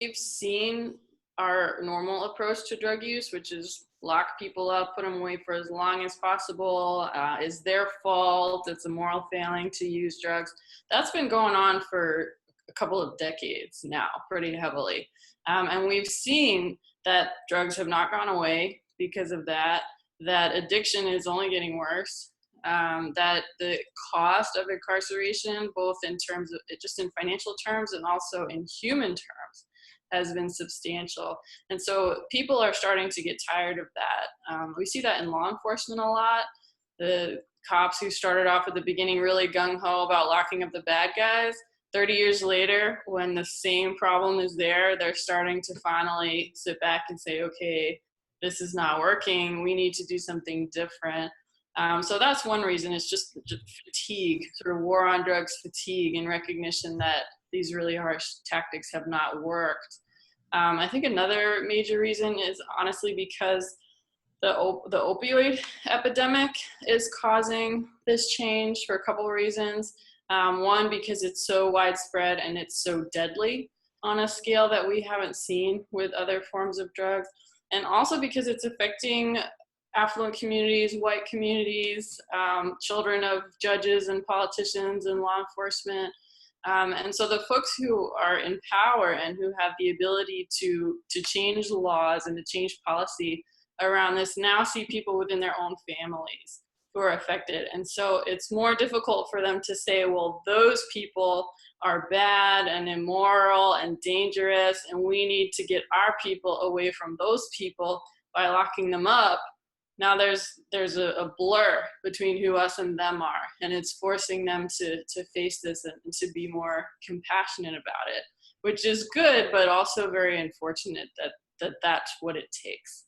We've seen our normal approach to drug use, which is lock people up, put them away for as long as possible, is their fault, it's a moral failing to use drugs. That's been going on for a couple of decades now, pretty heavily. And we've seen that drugs have not gone away because of that, that addiction is only getting worse, that the cost of incarceration, both in terms of just in financial terms and also in human terms, has been substantial. And so people are starting to get tired of that. We see that in law enforcement a lot. The cops who started off at the beginning really gung-ho about locking up the bad guys, 30 years later, when the same problem is there, they're starting to finally sit back and say, okay, this is not working. We need to do something different. So that's one reason. It's just fatigue, sort of war on drugs fatigue, and recognition that these really harsh tactics have not worked. I think another major reason is honestly because the opioid epidemic is causing this change for a couple of reasons. One, because it's so widespread and it's so deadly on a scale that we haven't seen with other forms of drugs. And also because it's affecting affluent communities, white communities, children of judges and politicians and law enforcement. And so the folks who are in power and who have the ability to change the laws and to change policy around this now see people within their own families who are affected. And so it's more difficult for them to say, well, those people are bad and immoral and dangerous, and we need to get our people away from those people by locking them up. Now there's a blur between who us and them are, and it's forcing them to face this and to be more compassionate about it, which is good, but also very unfortunate that that's what it takes.